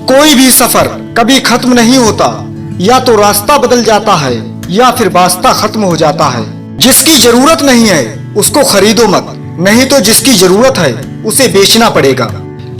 कोई भी सफर कभी खत्म नहीं होता। या तो रास्ता बदल जाता है या फिर वास्ता खत्म हो जाता है। जिसकी जरूरत नहीं है उसको खरीदो मत, नहीं तो जिसकी जरूरत है उसे बेचना पड़ेगा।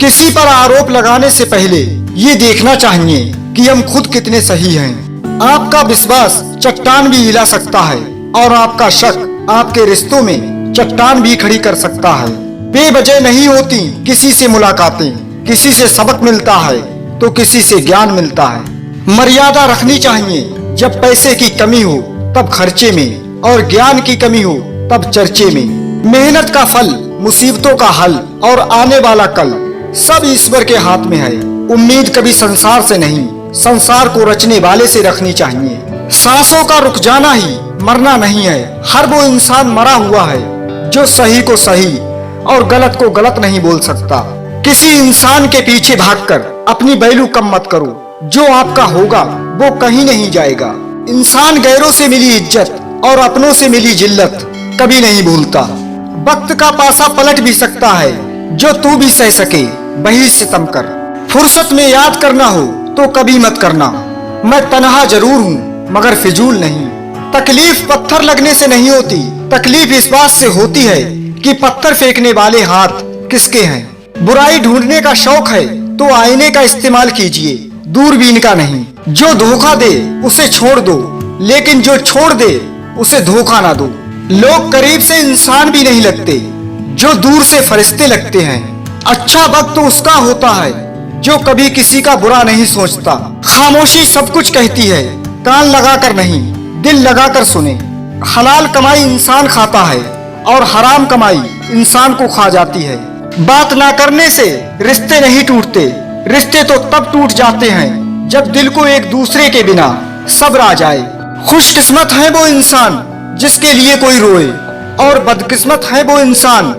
किसी पर आरोप लगाने से पहले ये देखना चाहिए कि हम खुद कितने सही हैं। आपका विश्वास चट्टान भी हिला सकता है और आपका शक आपके रिश्तों में चट्टान भी खड़ी कर सकता है। बेवजह नहीं होती किसी से मुलाकातें, किसी से सबक मिलता है तो किसी से ज्ञान मिलता है। मर्यादा रखनी चाहिए, जब पैसे की कमी हो तब खर्चे में और ज्ञान की कमी हो तब चर्चे में। मेहनत का फल, मुसीबतों का हल और आने वाला कल सब ईश्वर के हाथ में है। उम्मीद कभी संसार से नहीं, संसार को रचने वाले से रखनी चाहिए। सांसों का रुक जाना ही मरना नहीं है। हर वो इंसान मरा हुआ है जो सही को सही और गलत को गलत नहीं बोल सकता। किसी इंसान के पीछे भागकर अपनी वैल्यू कम मत करो। जो आपका होगा वो कहीं नहीं जाएगा। इंसान गैरों से मिली इज्जत और अपनों से मिली जिल्लत कभी नहीं भूलता। वक्त का पासा पलट भी सकता है, जो तू भी सह सके वही सितम कर। फुर्सत में याद करना हो तो कभी मत करना, मैं तन्हा जरूर हूँ मगर फिजूल नहीं। तकलीफ पत्थर लगने से नहीं होती, तकलीफ इस बात से होती है कि पत्थर फेंकने वाले हाथ किसके हैं। बुराई ढूंढने का शौक है तो आईने का इस्तेमाल कीजिए, दूरबीन का नहीं। जो धोखा दे उसे छोड़ दो, लेकिन जो छोड़ दे उसे धोखा ना दो। लोग करीब से इंसान भी नहीं लगते, जो दूर से फरिश्ते लगते हैं। अच्छा वक्त तो उसका होता है जो कभी किसी का बुरा नहीं सोचता। खामोशी सब कुछ कहती है, कान लगाकर नहीं दिल लगाकर सुने। हलाल कमाई इंसान खाता है और हराम कमाई इंसान को खा जाती है। बात ना करने से रिश्ते नहीं टूटते, रिश्ते तो तब टूट जाते हैं जब दिल को एक दूसरे के बिना सब्र आ जाए। खुशकिस्मत है वो इंसान जिसके लिए कोई रोए, और बदकिस्मत है वो इंसान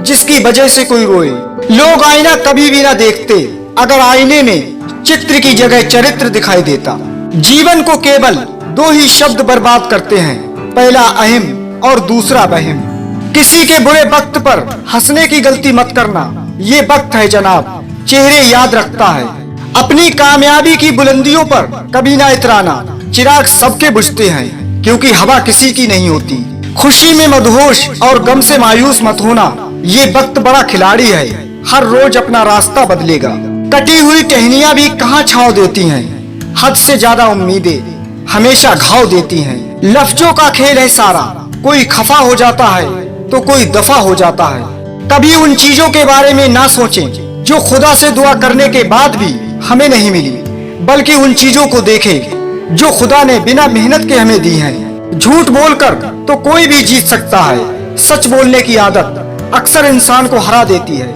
जिसकी वजह से कोई रोए। लोग आईना कभी भी ना देखते, अगर आईने में चित्र की जगह चरित्र दिखाई देता। जीवन को केवल दो ही शब्द बर्बाद करते हैं, पहला अहम और दूसरा वहम। किसी के बुरे वक्त पर हंसने की गलती मत करना, ये वक्त है जनाब चेहरे याद रखता है। अपनी कामयाबी की बुलंदियों पर कभी ना इतराना, चिराग सबके बुझते हैं क्योंकि हवा किसी की नहीं होती। खुशी में मदहोश और गम से मायूस मत होना, ये वक्त बड़ा खिलाड़ी है, हर रोज अपना रास्ता बदलेगा। कटी हुई टहनियां भी कहाँ छांव देती हैं, हद से ज्यादा उम्मीदें हमेशा घाव देती हैं। लफ्जों का खेल है सारा, कोई खफा हो जाता है तो कोई दफा हो जाता है। कभी उन चीजों के बारे में ना सोचें जो खुदा से दुआ करने के बाद भी हमें नहीं मिली, बल्कि उन चीजों को देखें जो खुदा ने बिना मेहनत के हमें दी हैं। झूठ बोलकर तो कोई भी जीत सकता है, सच बोलने की आदत अक्सर इंसान को हरा देती है।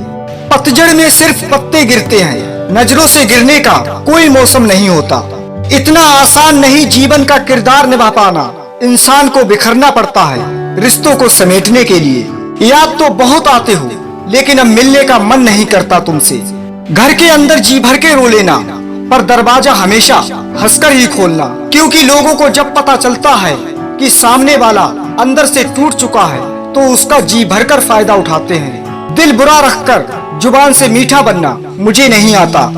पतझड़ में सिर्फ पत्ते गिरते हैं, नजरों से गिरने का कोई मौसम नहीं होता। इतना आसान नहीं जीवन का किरदार निभा पाना, इंसान को बिखरना पड़ता है रिश्तों को समेटने के लिए। याद तो बहुत आते हो लेकिन अब मिलने का मन नहीं करता तुमसे। घर के अंदर जी भर के रो लेना, पर दरवाजा हमेशा हंसकर ही खोलना, क्योंकि लोगों को जब पता चलता है कि सामने वाला अंदर से टूट चुका है तो उसका जी भरकर फायदा उठाते हैं। दिल बुरा रखकर जुबान से मीठा बनना मुझे नहीं आता।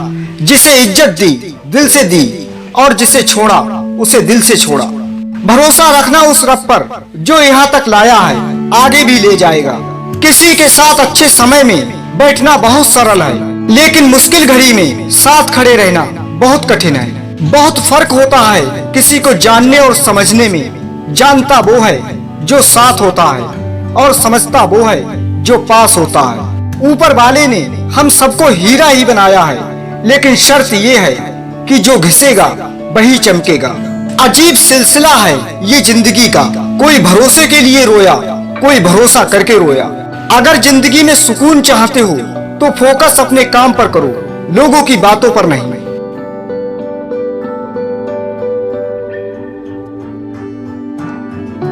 जिसे इज्जत दी दिल से दी और जिसे छोड़ा उसे दिल से छोड़ा। भरोसा रखना उस रब पर जो यहाँ तक लाया है आगे भी ले जाएगा। किसी के साथ अच्छे समय में बैठना बहुत सरल है, लेकिन मुश्किल घड़ी में साथ खड़े रहना बहुत कठिन है। बहुत फर्क होता है किसी को जानने और समझने में। जानता वो है जो साथ होता है और समझता वो है जो पास होता है। ऊपर वाले ने हम सबको हीरा ही बनाया है, लेकिन शर्त ये है कि जो घिसेगा वही चमकेगा। अजीब सिलसिला है ये जिंदगी का, कोई भरोसे के लिए रोया, कोई भरोसा करके रोया। अगर जिंदगी में सुकून चाहते हो तो फोकस अपने काम पर करो, लोगों की बातों पर नहीं।